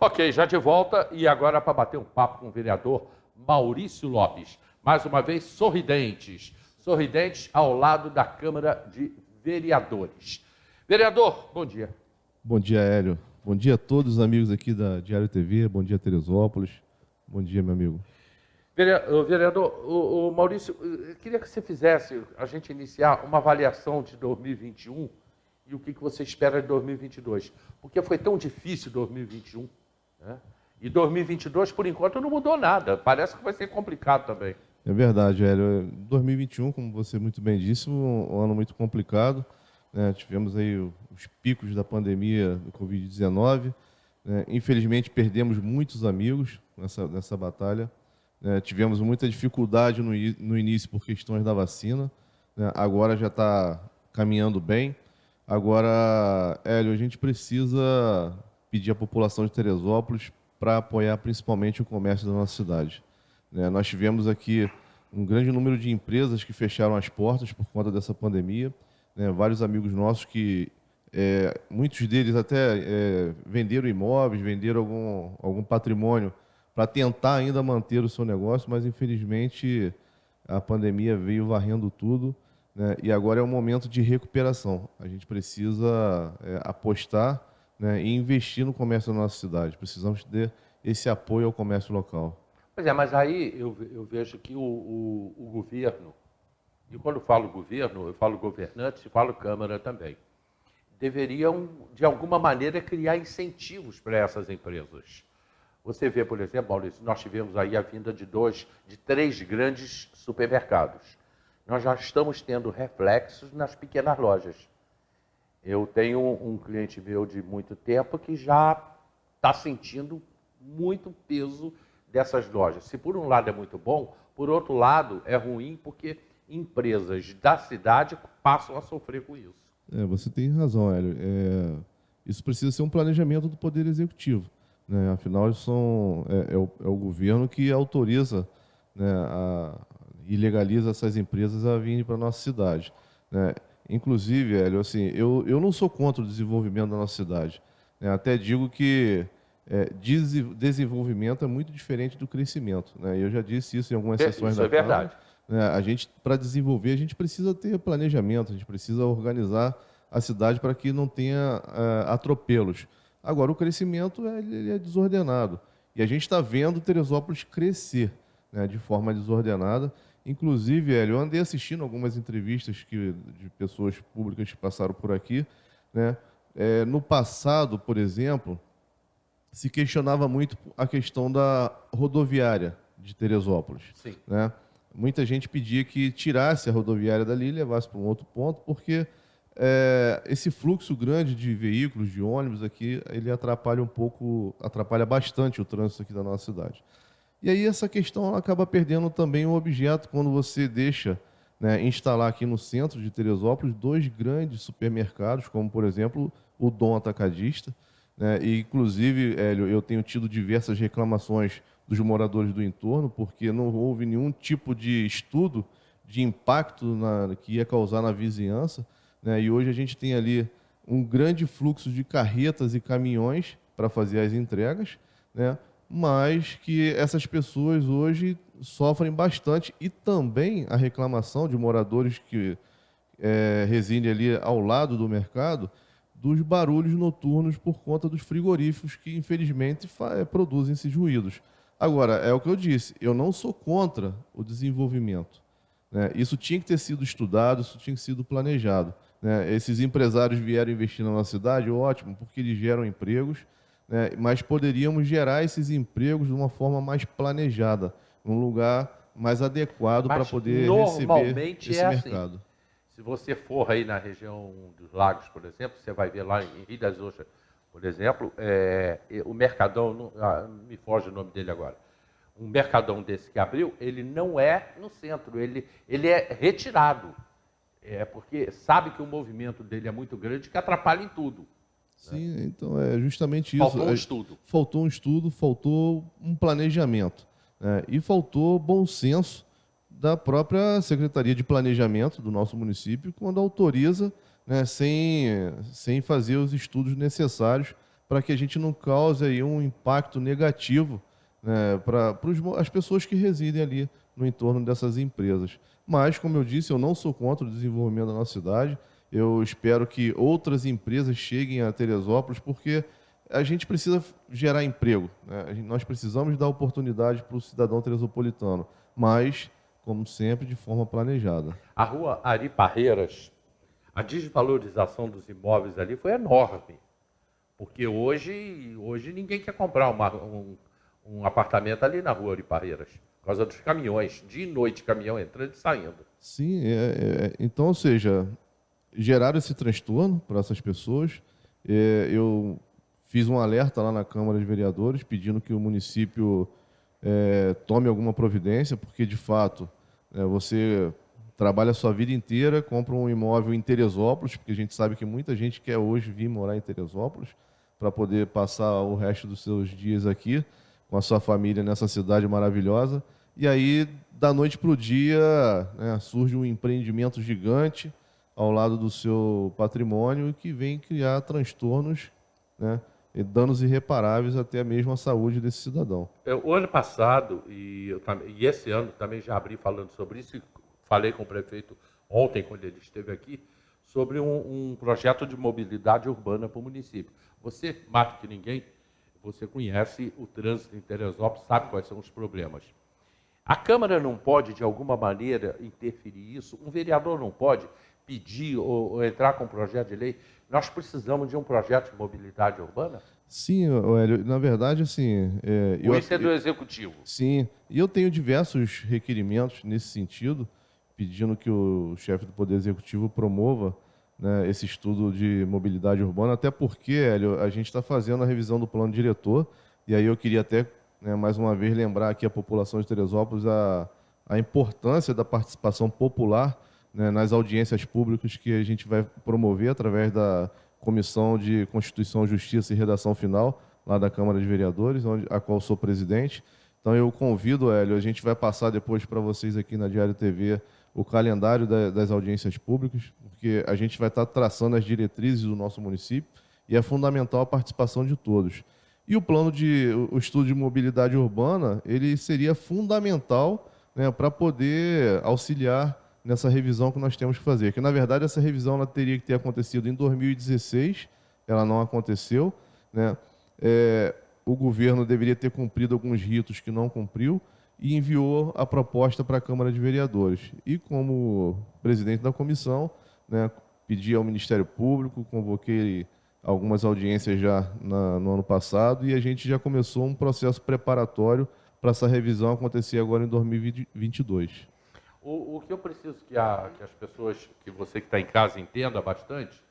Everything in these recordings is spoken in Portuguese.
Ok, já de volta e agora para bater um papo com o vereador Maurício Lopes. Mais uma vez, sorridentes. Sorridentes ao lado da Câmara de Vereadores. Vereador, bom dia. Bom dia, Hélio. Bom dia a todos os amigos aqui da Diário TV. Bom dia, Teresópolis. Bom dia, meu amigo. Vereador, o Maurício, eu queria que você fizesse, a gente iniciar uma avaliação de 2021 e o que você espera de 2022. Porque foi tão difícil 2021, né? E 2022, por enquanto, não mudou nada. Parece que vai ser complicado também. É verdade, Hélio. 2021, como você muito bem disse, um ano muito complicado, né? Tivemos aí os picos da pandemia do Covid-19, né? Infelizmente, perdemos muitos amigos nessa batalha. Tivemos muita dificuldade no início por questões da vacina, né? Agora já está caminhando bem. Agora, Hélio, a gente precisa pedir à população de Teresópolis para apoiar principalmente o comércio da nossa cidade. Nós tivemos aqui um grande número de empresas que fecharam as portas por conta dessa pandemia, né? Vários amigos nossos que, muitos deles até venderam imóveis, venderam algum patrimônio para tentar ainda manter o seu negócio, mas infelizmente a pandemia veio varrendo tudo, né? E agora é o momento de recuperação. A gente precisa apostar, né, e investir no comércio da nossa cidade. Precisamos ter esse apoio ao comércio local. Pois é, mas aí eu vejo que o governo, e quando falo governo, eu falo governantes e falo Câmara também, deveriam, de alguma maneira, criar incentivos para essas empresas. Você vê, por exemplo, Maurício, nós tivemos aí a vinda de 3 grandes supermercados. Nós já estamos tendo reflexos nas pequenas lojas. Eu tenho um cliente meu de muito tempo que já está sentindo muito peso dessas lojas. Se por um lado é muito bom, por outro lado é ruim porque empresas da cidade passam a sofrer com isso. Você tem razão, Hélio. Isso precisa ser um planejamento do Poder Executivo, né? Afinal, é o governo que autoriza, né, e legaliza essas empresas a virem para a nossa cidade, né? Inclusive, Hélio, assim, eu não sou contra o desenvolvimento da nossa cidade, né? Até digo que desenvolvimento é muito diferente do crescimento, né? Eu já disse isso em algumas sessões Isso da é verdade. Câmara, né? A gente, para desenvolver, a gente precisa ter planejamento, a gente precisa organizar a cidade para que não tenha atropelos. Agora, o crescimento ele é desordenado. E a gente está vendo Teresópolis crescer, né, de forma desordenada. Inclusive, Hélio, eu andei assistindo algumas entrevistas de pessoas públicas que passaram por aqui, né? No passado, por exemplo, se questionava muito a questão da rodoviária de Teresópolis, Sim. né? Muita gente pedia que tirasse a rodoviária dali e levasse para um outro ponto, porque esse fluxo grande de veículos, de ônibus aqui, ele atrapalha bastante o trânsito aqui da nossa cidade. E aí essa questão ela acaba perdendo também o objeto quando você deixa, né, instalar aqui no centro de Teresópolis 2 grandes supermercados, como, por exemplo, o Dom Atacadista, né? E, inclusive, Hélio, eu tenho tido diversas reclamações dos moradores do entorno, porque não houve nenhum tipo de estudo de impacto que ia causar na vizinhança, né? E hoje a gente tem ali um grande fluxo de carretas e caminhões para fazer as entregas, né? Mas que essas pessoas hoje sofrem bastante, e também a reclamação de moradores que residem ali ao lado do mercado, dos barulhos noturnos por conta dos frigoríficos que, infelizmente, produzem esses ruídos. Agora, é o que eu disse, eu não sou contra o desenvolvimento, né? Isso tinha que ter sido estudado, isso tinha que ter sido planejado, né? Esses empresários vieram investir na nossa cidade, ótimo, porque eles geram empregos, né? Mas poderíamos gerar esses empregos de uma forma mais planejada, num lugar mais adequado para poder receber Normalmente esse é assim. mercado. Se você for aí na região dos lagos, por exemplo, você vai ver lá em Rio das Ostras, por exemplo, o Mercadão, me foge o nome dele agora, um Mercadão desse que abriu, ele não é no centro, ele é retirado. Porque sabe que o movimento dele é muito grande, que atrapalha em tudo. Sim, então é justamente isso. Faltou um estudo. Faltou um estudo, faltou um planejamento, né? E faltou bom senso da própria Secretaria de Planejamento do nosso município, quando autoriza, né, sem fazer os estudos necessários para que a gente não cause aí um impacto negativo, né, para as pessoas que residem ali no entorno dessas empresas. Mas, como eu disse, eu não sou contra o desenvolvimento da nossa cidade. Eu espero que outras empresas cheguem a Teresópolis, porque a gente precisa gerar emprego, né? Nós precisamos dar oportunidade para o cidadão teresopolitano, mas, como sempre, de forma planejada. A rua Ari Parreiras, a desvalorização dos imóveis ali foi enorme, porque hoje ninguém quer comprar um apartamento ali na rua Ari Parreiras, por causa dos caminhões, dia e noite caminhão entrando e saindo. Sim, então, ou seja, geraram esse transtorno para essas pessoas. Eu fiz um alerta lá na Câmara de Vereadores pedindo que o município tome alguma providência, porque, de fato, você trabalha a sua vida inteira, compra um imóvel em Teresópolis, porque a gente sabe que muita gente quer hoje vir morar em Teresópolis para poder passar o resto dos seus dias aqui com a sua família nessa cidade maravilhosa. E aí, da noite para o dia, né, surge um empreendimento gigante ao lado do seu patrimônio que vem criar transtornos, né, e danos irreparáveis até mesmo à saúde desse cidadão. O ano passado, e esse ano também já abri falando sobre isso, e falei com o prefeito ontem, quando ele esteve aqui, sobre um projeto de mobilidade urbana para o município. Você, mais do que ninguém, você conhece o trânsito em Teresópolis, sabe quais são os problemas. A Câmara não pode, de alguma maneira, interferir isso? Um vereador não pode pedir ou entrar com um projeto de lei? Nós precisamos de um projeto de mobilidade urbana? Sim, Hélio, na verdade, assim... Ou isso é do Executivo? Sim, e eu tenho diversos requerimentos nesse sentido, pedindo que o chefe do Poder Executivo promova, né, esse estudo de mobilidade urbana, até porque, Hélio, a gente está fazendo a revisão do plano diretor, e aí eu queria até, né, mais uma vez, lembrar aqui a população de Teresópolis a importância da participação popular, né, nas audiências públicas que a gente vai promover através da Comissão de Constituição, Justiça e Redação Final, lá da Câmara de Vereadores, a qual sou presidente. Então eu convido, Hélio, a gente vai passar depois para vocês aqui na Diário TV o calendário das audiências públicas, porque a gente vai estar traçando as diretrizes do nosso município e é fundamental a participação de todos. E o estudo de mobilidade urbana, ele seria fundamental, né, para poder auxiliar nessa revisão que nós temos que fazer. Que, na verdade, essa revisão ela teria que ter acontecido em 2016, ela não aconteceu, né? O governo deveria ter cumprido alguns ritos que não cumpriu e enviou a proposta para a Câmara de Vereadores. E, como presidente da comissão, né, pedi ao Ministério Público, convoquei algumas audiências já no ano passado e a gente já começou um processo preparatório para essa revisão acontecer agora em 2022. O que eu preciso que as pessoas, que você que está em casa entenda bastante,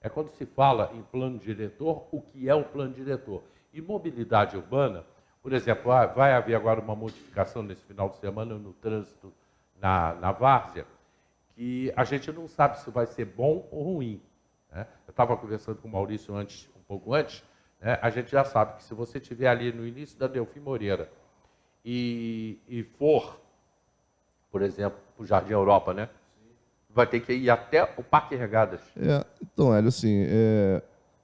é quando se fala em plano diretor, o que é o plano diretor. E mobilidade urbana, por exemplo, vai haver agora uma modificação nesse final de semana no trânsito na Várzea, que a gente não sabe se vai ser bom ou ruim, né? Eu estava conversando com o Maurício um pouco antes, né? A gente já sabe que se você estiver ali no início da Delfim Moreira e for, por exemplo, para o Jardim Europa, né? Vai ter que ir até o Parque Regadas. Então, Hélio, assim,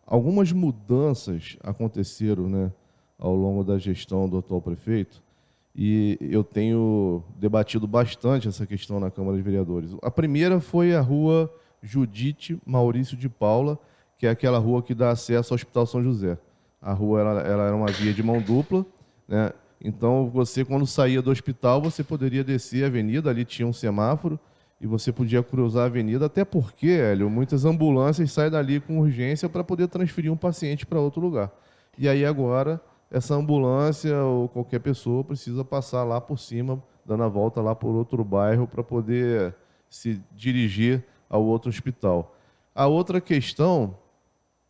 algumas mudanças aconteceram, né, ao longo da gestão do atual prefeito e eu tenho debatido bastante essa questão na Câmara de Vereadores. A primeira foi a rua Judite Maurício de Paula, que é aquela rua que dá acesso ao Hospital São José. A rua ela era uma via de mão dupla, né? Então, você, quando saía do hospital, você poderia descer a avenida, ali tinha um semáforo, e você podia cruzar a avenida, até porque, Hélio, muitas ambulâncias saem dali com urgência para poder transferir um paciente para outro lugar. E aí, agora, essa ambulância ou qualquer pessoa precisa passar lá por cima, dando a volta lá por outro bairro para poder se dirigir ao outro hospital. A outra questão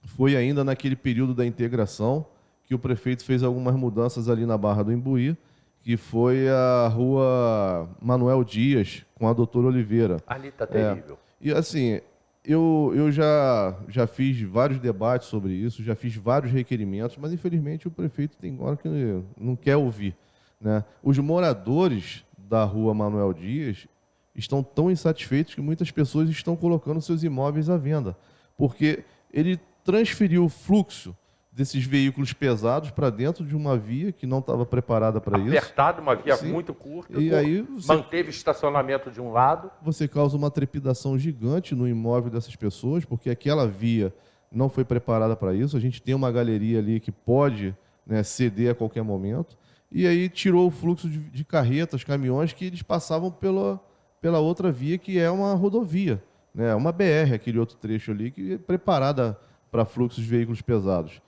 foi ainda naquele período da integração, que o prefeito fez algumas mudanças ali na Barra do Imbuí, que foi a rua Manuel Dias, com a doutora Oliveira. Ali está terrível. E assim, eu já fiz vários debates sobre isso, já fiz vários requerimentos, mas infelizmente o prefeito tem hora que não quer ouvir, né? Os moradores da rua Manuel Dias estão tão insatisfeitos que muitas pessoas estão colocando seus imóveis à venda, porque ele transferiu o fluxo desses veículos pesados para dentro de uma via que não estava preparada para isso. Apertado, uma via Sim. muito curta, E aí manteve estacionamento de um lado. você causa uma trepidação gigante no imóvel dessas pessoas, porque aquela via não foi preparada para isso. A gente tem uma galeria ali que pode, né, ceder a qualquer momento. E aí tirou o fluxo de carretas, caminhões que eles passavam pela outra via, que é uma rodovia, né, uma BR, aquele outro trecho ali, que é preparada para fluxos de veículos pesados.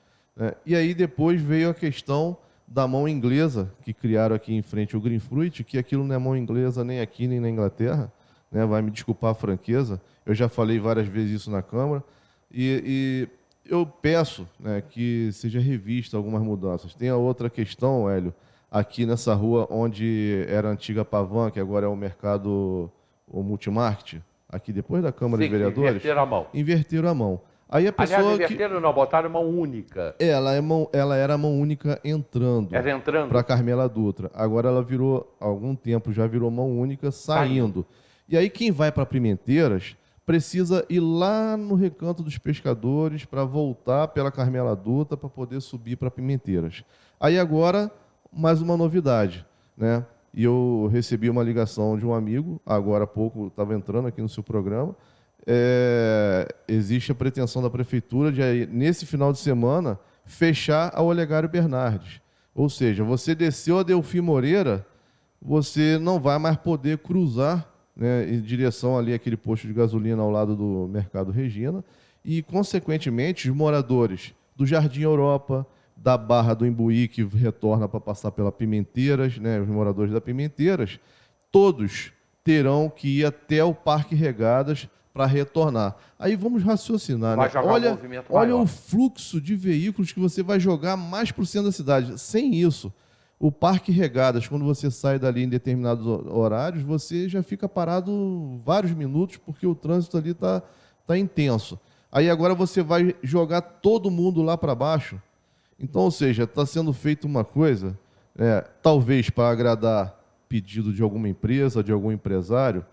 E aí depois veio a questão da mão inglesa, que criaram aqui em frente o Green Fruit, que aquilo não é mão inglesa nem aqui nem na Inglaterra, né? Vai me desculpar a franqueza, eu já falei várias vezes isso na Câmara, e eu peço, né, que seja revista algumas mudanças. Tem a outra questão, Hélio, aqui nessa rua onde era a antiga Pavan, que agora é o mercado, o Multimarket, aqui depois da Câmara de Vereadores. Inverteram a mão. Inverteram a mão. Aí a pessoa Aliás, inverteram não, botaram mão única. ela era mão única entrando. Era entrando? Para Carmela Dutra. Agora ela virou, há algum tempo já virou mão única saindo. E aí quem vai para Pimenteiras precisa ir lá no Recanto dos Pescadores para voltar pela Carmela Dutra para poder subir para Pimenteiras. Aí agora, mais uma novidade, né? E eu recebi uma ligação de um amigo, agora há pouco estava entrando aqui no seu programa. Existe a pretensão da prefeitura de, nesse final de semana, fechar a Olegário Bernardes. Ou seja, você desceu a Delfim Moreira, você não vai mais poder cruzar, né, em direção ali àquele posto de gasolina ao lado do Mercado Regina, e, consequentemente, os moradores do Jardim Europa, da Barra do Imbuí, que retorna para passar pela Pimenteiras, né, os moradores da Pimenteiras, todos terão que ir até o Parque Regadas para retornar. Aí vamos raciocinar, né? Olha o fluxo de veículos que você vai jogar mais para o centro da cidade. Sem isso, o Parque Regadas, quando você sai dali em determinados horários, você já fica parado vários minutos, porque o trânsito ali tá intenso. Aí agora você vai jogar todo mundo lá para baixo. Então, ou seja, está sendo feita uma coisa, talvez para agradar pedido de alguma empresa, de algum empresário,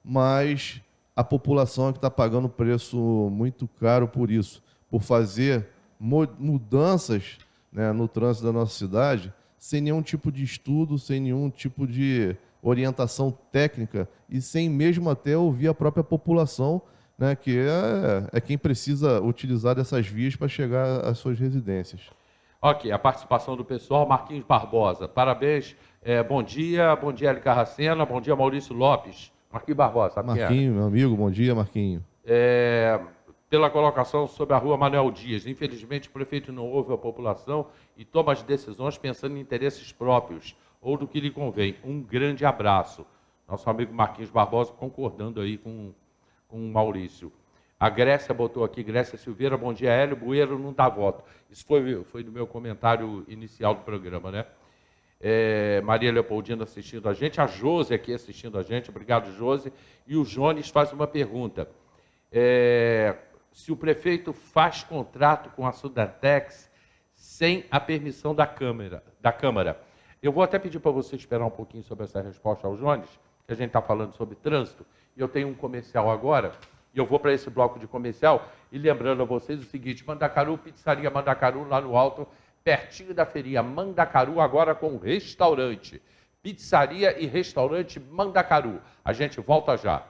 mas a população é que está pagando preço muito caro por isso, por fazer mudanças, né, no trânsito da nossa cidade, sem nenhum tipo de estudo, sem nenhum tipo de orientação técnica e sem mesmo até ouvir a própria população, né, que é quem precisa utilizar dessas vias para chegar às suas residências. Ok, a participação do pessoal, Marquinhos Barbosa, parabéns, bom dia Hélio Carracena, bom dia Maurício Lopes. Marquinhos Barbosa, sabe Marquinho, meu amigo, bom dia, Marquinho. Pela colocação sobre a rua Manuel Dias. Infelizmente, o prefeito não ouve a população e toma as decisões pensando em interesses próprios ou do que lhe convém. Um grande abraço. Nosso amigo Marquinhos Barbosa concordando aí com o Maurício. A Grécia botou aqui, Grécia Silveira, bom dia, Hélio, Bueiro não dá voto. Isso foi do meu comentário inicial do programa, né? Maria Leopoldina assistindo a gente, a Josi aqui assistindo a gente, obrigado, Josi. E o Jones faz uma pergunta. Se o prefeito faz contrato com a Sudantex sem a permissão da Câmara. Eu vou até pedir para você esperar um pouquinho sobre essa resposta ao Jones, que a gente está falando sobre trânsito, e eu tenho um comercial agora, e eu vou para esse bloco de comercial, e lembrando a vocês o seguinte, Mandacaru, Pizzaria Mandacaru, lá no alto, pertinho da feirinha Mandacaru, agora com restaurante. Pizzaria e restaurante Mandacaru. A gente volta já.